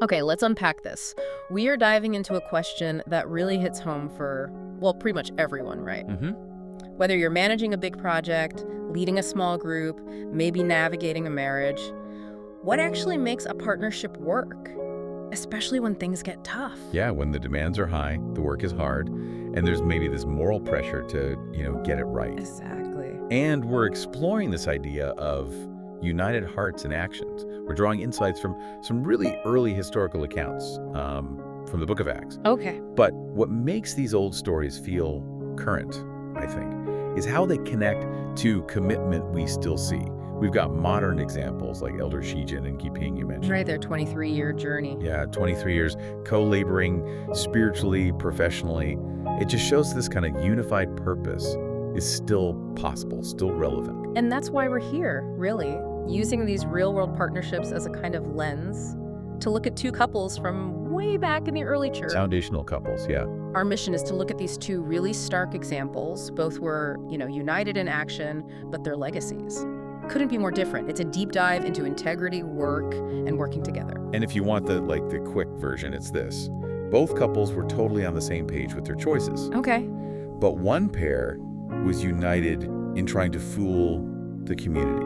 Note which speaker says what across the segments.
Speaker 1: Okay, let's unpack this. We are diving into a question that really hits home for, well, pretty much everyone, right? Whether you're managing a big project, leading a small group, maybe navigating a marriage, what actually makes a partnership work? Especially when things get tough.
Speaker 2: Yeah, when the demands are high, the work is hard, and there's maybe this moral pressure to, get it right.
Speaker 1: Exactly.
Speaker 2: And we're exploring this idea of united hearts and actions. We're drawing insights from some really early historical accounts from the Book of Acts.
Speaker 1: Okay.
Speaker 2: But what makes these old stories feel current, I think, is how they connect to commitment we still see. We've got modern examples like Elder Shijin and Kiping you mentioned.
Speaker 1: Right, their 23-year journey.
Speaker 2: Yeah, 23 years co-laboring spiritually, professionally. It just shows this kind of unified purpose is still possible, still relevant.
Speaker 1: And that's why we're here, really, using these real-world partnerships as a kind of lens to look at two couples from way back in the early church.
Speaker 2: Foundational couples, yeah.
Speaker 1: Our mission is to look at these two really stark examples. Both were, united in action, but their legacies couldn't be more different. It's a deep dive into integrity, work, and working together.
Speaker 2: And if you want the quick version, it's this. Both couples were totally on the same page with their choices.
Speaker 1: Okay.
Speaker 2: But one pair was united in trying to fool the community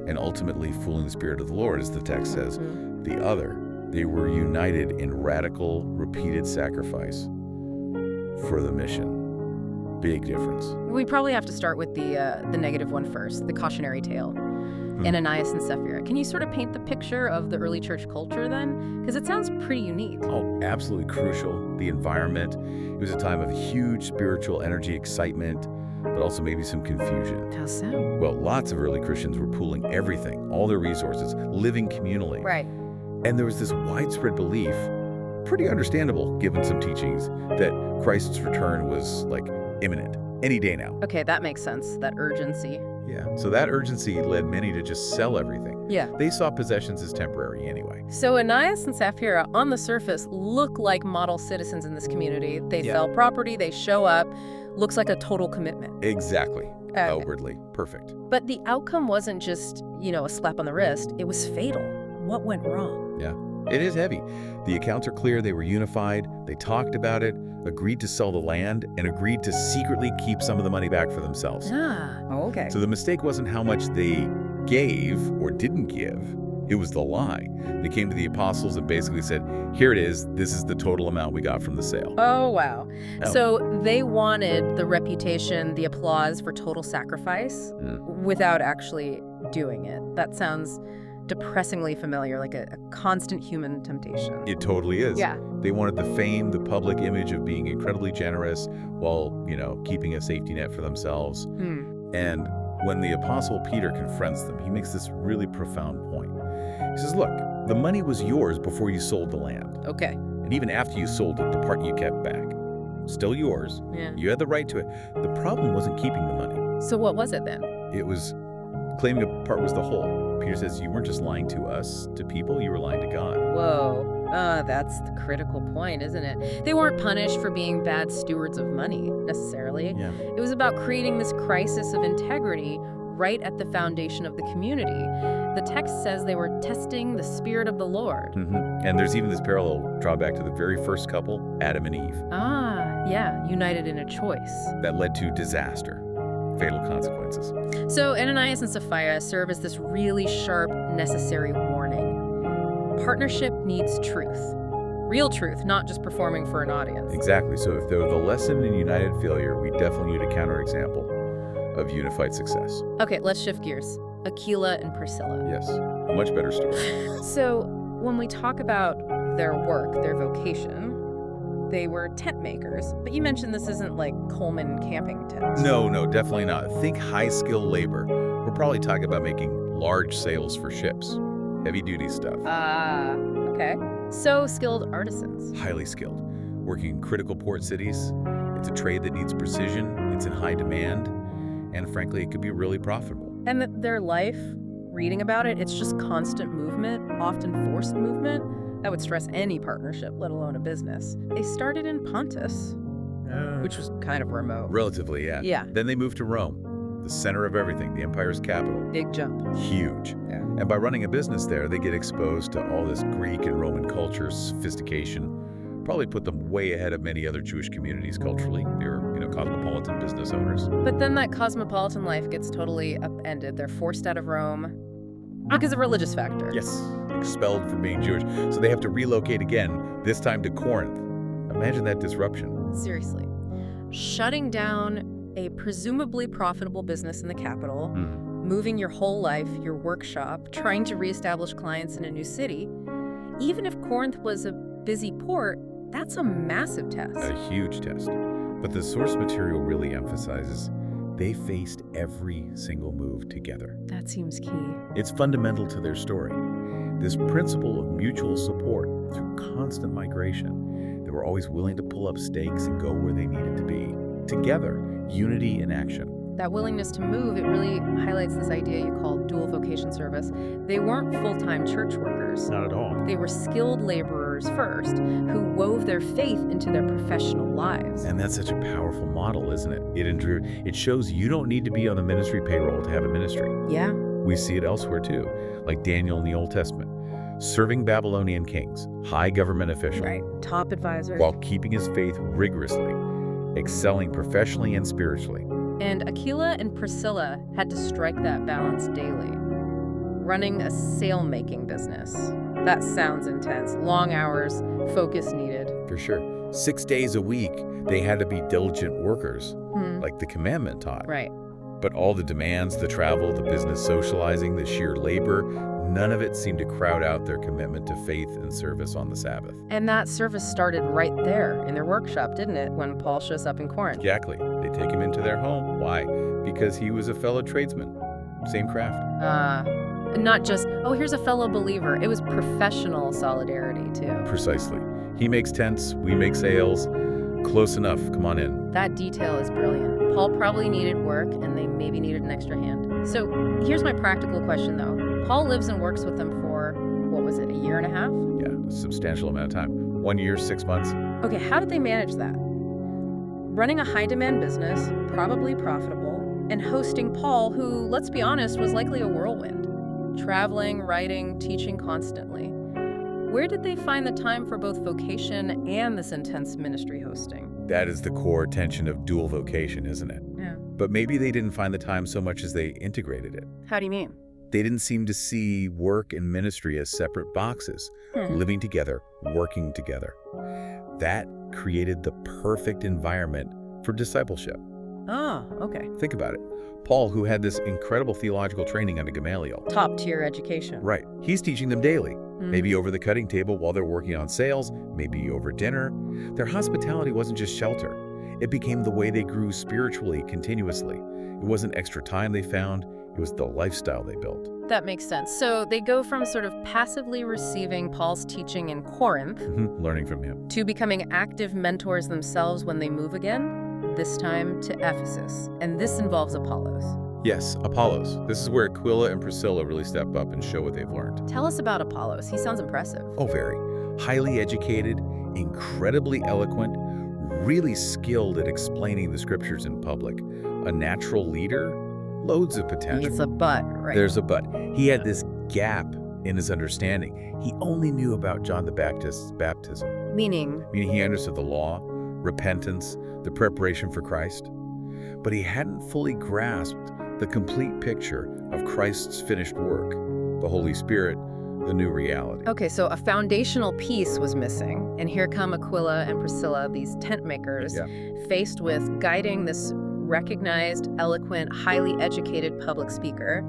Speaker 2: and ultimately fooling the Spirit of the Lord, as the text says. The other, they were united in radical, repeated sacrifice for the mission. Big difference.
Speaker 1: We probably have to start with the negative one first, the cautionary tale. Ananias and Sapphira. Can you sort of paint the picture of the early church culture then? Because it sounds pretty unique.
Speaker 2: Oh, absolutely crucial. The environment. It was a time of huge spiritual energy, excitement, but also maybe some confusion.
Speaker 1: How so?
Speaker 2: Well, lots of early Christians were pooling everything, all their resources, living communally.
Speaker 1: Right.
Speaker 2: And there was this widespread belief, pretty understandable given some teachings, that Christ's return was imminent, any day now.
Speaker 1: Okay, that makes sense, that urgency.
Speaker 2: Yeah, so that urgency led many to just sell everything.
Speaker 1: Yeah.
Speaker 2: They saw possessions as temporary anyway.
Speaker 1: So Ananias and Sapphira, on the surface, look like model citizens in this community. They sell property, they show up. Looks like a total commitment.
Speaker 2: Exactly. Outwardly. Perfect.
Speaker 1: But the outcome wasn't just, a slap on the wrist. It was fatal. What went wrong?
Speaker 2: Yeah, it is heavy. The accounts are clear. They were unified. They talked about it, agreed to sell the land, and agreed to secretly keep some of the money back for themselves.
Speaker 1: Okay.
Speaker 2: So the mistake wasn't how much they gave or didn't give. It was the lie. They came to the apostles and basically said, here it is. This is the total amount we got from the sale.
Speaker 1: Oh, wow. So they wanted the reputation, the applause for total sacrifice without actually doing it. That sounds depressingly familiar, like a constant human temptation.
Speaker 2: It totally is.
Speaker 1: Yeah.
Speaker 2: They wanted the fame, the public image of being incredibly generous while, keeping a safety net for themselves. And when the Apostle Peter confronts them, he makes this really profound point. He says, look, the money was yours before you sold the land.
Speaker 1: Okay.
Speaker 2: And even after you sold it, the part you kept back. Still yours.
Speaker 1: Yeah.
Speaker 2: You had the right to it. The problem wasn't keeping the money.
Speaker 1: So what was it then?
Speaker 2: It was claiming a part was the whole. Peter says, you weren't just lying to us, to people, you were lying to God.
Speaker 1: Whoa. That's the critical point, isn't it? They weren't punished for being bad stewards of money, necessarily.
Speaker 2: Yeah.
Speaker 1: It was about creating this crisis of integrity right at the foundation of the community. The text says they were testing the Spirit of the Lord.
Speaker 2: And there's even this parallel drawback to the very first couple, Adam and Eve.
Speaker 1: Yeah, united in a choice.
Speaker 2: That led to disaster, fatal consequences.
Speaker 1: So Ananias and Sapphira serve as this really sharp, necessary warning. Partnership needs truth. Real truth, not just performing for an audience.
Speaker 2: Exactly. So if they're the lesson in united failure, we definitely need a counterexample of unified success.
Speaker 1: Okay, let's shift gears. Aquila and Priscilla.
Speaker 2: Yes, a much better story.
Speaker 1: So when we talk about their work, their vocation, they were tent makers, but you mentioned this isn't like Coleman camping tents.
Speaker 2: No, definitely not. Think high-skill labor. We're probably talking about making large sails for ships. Heavy-duty stuff.
Speaker 1: Okay. So skilled artisans.
Speaker 2: Highly skilled. Working in critical port cities. It's a trade that needs precision. It's in high demand. And frankly, it could be really profitable.
Speaker 1: And their life, reading about it, it's just constant movement, often forced movement. That would stress any partnership, let alone a business. They started in Pontus, which was kind of remote.
Speaker 2: Relatively, yeah.
Speaker 1: Yeah.
Speaker 2: Then they moved to Rome. the center of everything, the empire's capital.
Speaker 1: Big jump.
Speaker 2: Huge.
Speaker 1: Yeah.
Speaker 2: And by running a business there, they get exposed to all this Greek and Roman culture, sophistication, probably put them way ahead of many other Jewish communities culturally. They were, cosmopolitan business owners.
Speaker 1: But then that cosmopolitan life gets totally upended. They're forced out of Rome because of religious factor.
Speaker 2: Yes, expelled for being Jewish. So they have to relocate again, this time to Corinth. Imagine that disruption.
Speaker 1: Seriously. Shutting down a presumably profitable business in the capital, moving your whole life, your workshop, trying to reestablish clients in a new city. Even if Corinth was a busy port, that's a massive test.
Speaker 2: A huge test. But the source material really emphasizes they faced every single move together.
Speaker 1: That seems key.
Speaker 2: It's fundamental to their story. This principle of mutual support through constant migration. They were always willing to pull up stakes and go where they needed to be. Together, unity in action.
Speaker 1: That willingness to move, it really highlights this idea you call dual vocation service. They weren't full-time church workers.
Speaker 2: Not at all.
Speaker 1: They were skilled laborers first, who wove their faith into their professional lives.
Speaker 2: And that's such a powerful model, isn't it? It shows you don't need to be on the ministry payroll to have a ministry.
Speaker 1: Yeah.
Speaker 2: We see it elsewhere too, like Daniel in the Old Testament, serving Babylonian kings, high government official.
Speaker 1: Right. Top advisor.
Speaker 2: While keeping his faith rigorously, excelling professionally and spiritually.
Speaker 1: And Aquila and Priscilla had to strike that balance daily. Running a sail-making business. That sounds intense. Long hours, focus needed.
Speaker 2: For sure. 6 days a week, they had to be diligent workers, like the commandment taught.
Speaker 1: Right.
Speaker 2: But all the demands, the travel, the business socializing, the sheer labor, none of it seemed to crowd out their commitment to faith and service on the Sabbath.
Speaker 1: And that service started right there in their workshop, didn't it, when Paul shows up in Corinth?
Speaker 2: Exactly. They take him into their home. Why? Because he was a fellow tradesman. Same craft.
Speaker 1: Not just, oh, here's a fellow believer. It was professional solidarity, too.
Speaker 2: Precisely. He makes tents, we make sails. Close enough. Come on in.
Speaker 1: That detail is brilliant. Paul probably needed work, and they maybe needed an extra hand. So here's my practical question, though. Paul lives and works with them for, what was it, a year and a half?
Speaker 2: Yeah, a substantial amount of time. 1 year, 6 months.
Speaker 1: Okay, how did they manage that? Running a high-demand business, probably profitable, and hosting Paul, who, let's be honest, was likely a whirlwind. Traveling, writing, teaching constantly. Where did they find the time for both vocation and this intense ministry hosting?
Speaker 2: That is the core tension of dual vocation, isn't it?
Speaker 1: Yeah.
Speaker 2: But maybe they didn't find the time so much as they integrated it.
Speaker 1: How do you mean?
Speaker 2: They didn't seem to see work and ministry as separate boxes, living together, working together. That created the perfect environment for discipleship.
Speaker 1: Oh, okay.
Speaker 2: Think about it. Paul, who had this incredible theological training under Gamaliel.
Speaker 1: Top-tier education.
Speaker 2: Right. He's teaching them daily. Maybe over the cutting table while they're working on sales, maybe over dinner. Their hospitality wasn't just shelter. It became the way they grew spiritually, continuously. It wasn't extra time they found. It was the lifestyle they built.
Speaker 1: That makes sense. So they go from sort of passively receiving Paul's teaching in Corinth
Speaker 2: learning from him,
Speaker 1: to becoming active mentors themselves when they move again, this time to Ephesus. And this involves Apollos.
Speaker 2: Yes, Apollos. This is where Aquila and Priscilla really step up and show what they've learned.
Speaker 1: Tell us about Apollos. He sounds impressive.
Speaker 2: Oh, very. Highly educated, incredibly eloquent, really skilled at explaining the scriptures in public. A natural leader, loads of potential.
Speaker 1: It's a but, right?
Speaker 2: There's a but. He had this gap in his understanding. He only knew about John the Baptist's baptism.
Speaker 1: Meaning
Speaker 2: he understood the law, repentance, the preparation for Christ. But he hadn't fully grasped the complete picture of Christ's finished work, the Holy Spirit, the new reality.
Speaker 1: Okay, so a foundational piece was missing, and here come Aquila and Priscilla, these tent makers, faced with guiding this recognized, eloquent, highly educated public speaker.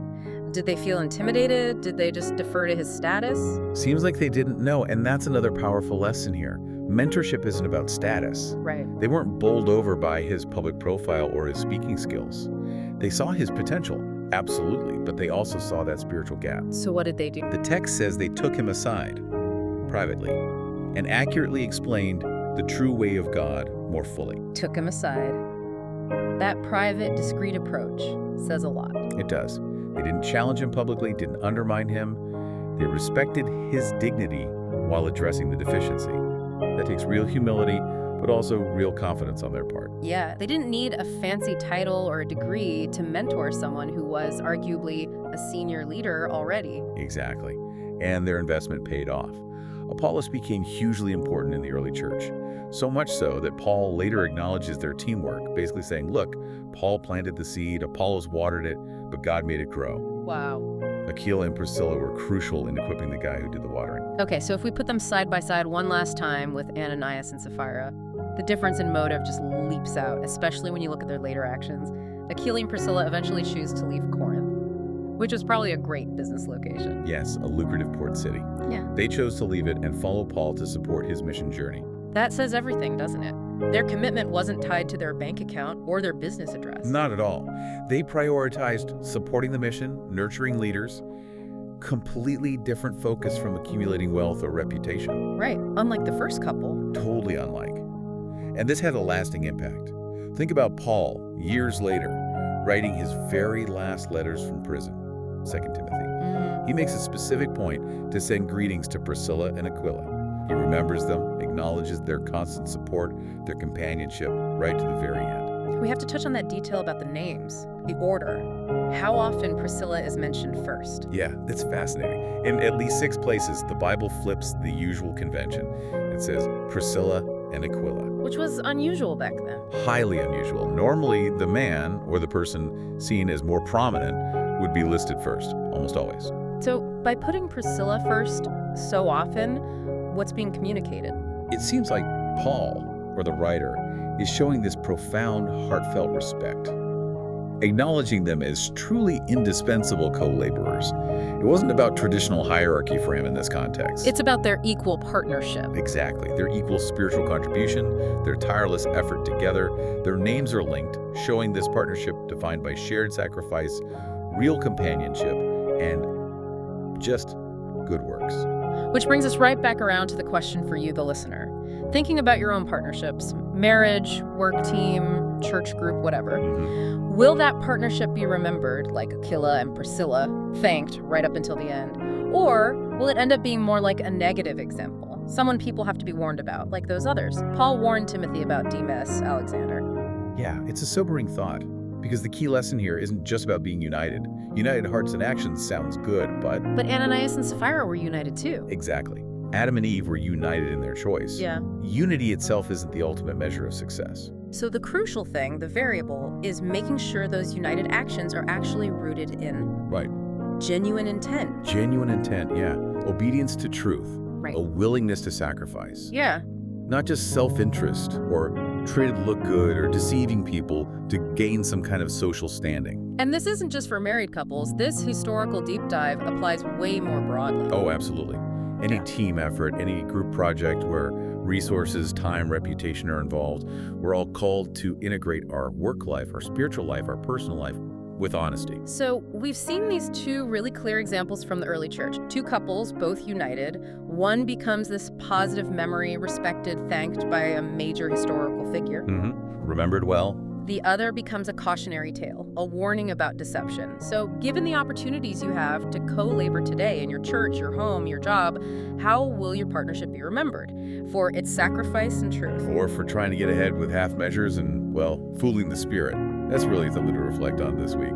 Speaker 1: Did they feel intimidated? Did they just defer to his status?
Speaker 2: Seems like they didn't know, and that's another powerful lesson here. Mentorship isn't about status.
Speaker 1: Right.
Speaker 2: They weren't bowled over by his public profile or his speaking skills. They saw his potential, absolutely, but they also saw that spiritual gap.
Speaker 1: So what did they do?
Speaker 2: The text says they took him aside, privately, and accurately explained the true way of God more fully.
Speaker 1: Took him aside. That private, discreet approach says a lot.
Speaker 2: It does. They didn't challenge him publicly, didn't undermine him. They respected his dignity while addressing the deficiency. That takes real humility, but also real confidence on their part.
Speaker 1: Yeah, they didn't need a fancy title or a degree to mentor someone who was arguably a senior leader already.
Speaker 2: Exactly. And their investment paid off. Apollos became hugely important in the early church. So much so that Paul later acknowledges their teamwork, basically saying, look, Paul planted the seed, Apollos watered it, but God made it grow.
Speaker 1: Wow.
Speaker 2: Aquila and Priscilla were crucial in equipping the guy who did the watering.
Speaker 1: Okay, so if we put them side by side one last time with Ananias and Sapphira, the difference in motive just leaps out, especially when you look at their later actions. Aquila and Priscilla eventually choose to leave Corinth, which was probably a great business location.
Speaker 2: Yes, a lucrative port city.
Speaker 1: Yeah.
Speaker 2: They chose to leave it and follow Paul to support his mission journey.
Speaker 1: That says everything, doesn't it? Their commitment wasn't tied to their bank account or their business address.
Speaker 2: Not at all. They prioritized supporting the mission, nurturing leaders. Completely different focus from accumulating wealth or reputation.
Speaker 1: Right, unlike the first couple.
Speaker 2: Totally unlike. And this had a lasting impact. Think about Paul, years later, writing his very last letters from prison, 2 Timothy. He makes a specific point to send greetings to Priscilla and Aquila. He remembers them, acknowledges their constant support, their companionship, right to the very end.
Speaker 1: We have to touch on that detail about the names, the order. How often Priscilla is mentioned first?
Speaker 2: Yeah, that's fascinating. In at least 6 places, the Bible flips the usual convention. It says Priscilla and Aquila.
Speaker 1: Which was unusual back then.
Speaker 2: Highly unusual. Normally, the man, or the person seen as more prominent, would be listed first, almost always.
Speaker 1: So, by putting Priscilla first so often, what's being communicated?
Speaker 2: It seems like Paul, or the writer, is showing this profound, heartfelt respect, acknowledging them as truly indispensable co-laborers. It wasn't about traditional hierarchy for him in this context.
Speaker 1: It's about their equal partnership.
Speaker 2: Exactly. Their equal spiritual contribution, their tireless effort together. Their names are linked, showing this partnership defined by shared sacrifice, real companionship, and just good works.
Speaker 1: Which brings us right back around to the question for you, the listener. Thinking about your own partnerships, marriage, work team, church group, whatever, will that partnership be remembered, like Aquila and Priscilla, thanked right up until the end? Or will it end up being more like a negative example, someone people have to be warned about, like those others? Paul warned Timothy about Demas, Alexander.
Speaker 2: Yeah, it's a sobering thought, because the key lesson here isn't just about being united. United hearts and actions sounds good, but...
Speaker 1: But Ananias and Sapphira were united too.
Speaker 2: Exactly. Adam and Eve were united in their choice.
Speaker 1: Yeah.
Speaker 2: Unity itself isn't the ultimate measure of success.
Speaker 1: So the crucial thing, the variable, is making sure those united actions are actually rooted in...
Speaker 2: Right.
Speaker 1: Genuine intent.
Speaker 2: Genuine intent, yeah. Obedience to truth.
Speaker 1: Right.
Speaker 2: A willingness to sacrifice.
Speaker 1: Yeah.
Speaker 2: Not just self-interest or trying to look good or deceiving people to gain some kind of social standing.
Speaker 1: And this isn't just for married couples. This historical deep dive applies way more broadly.
Speaker 2: Oh, absolutely. Any team effort, any group project where resources, time, reputation are involved, we're all called to integrate our work life, our spiritual life, our personal life with honesty.
Speaker 1: So we've seen these 2 really clear examples from the early church. 2 couples, both united. One becomes this positive memory, respected, thanked by a major historical figure.
Speaker 2: Remembered well.
Speaker 1: The other becomes a cautionary tale, a warning about deception. So given the opportunities you have to co-labor today in your church, your home, your job, how will your partnership be remembered? For its sacrifice and truth.
Speaker 2: Or for trying to get ahead with half measures and, well, fooling the spirit. That's really something to reflect on this week.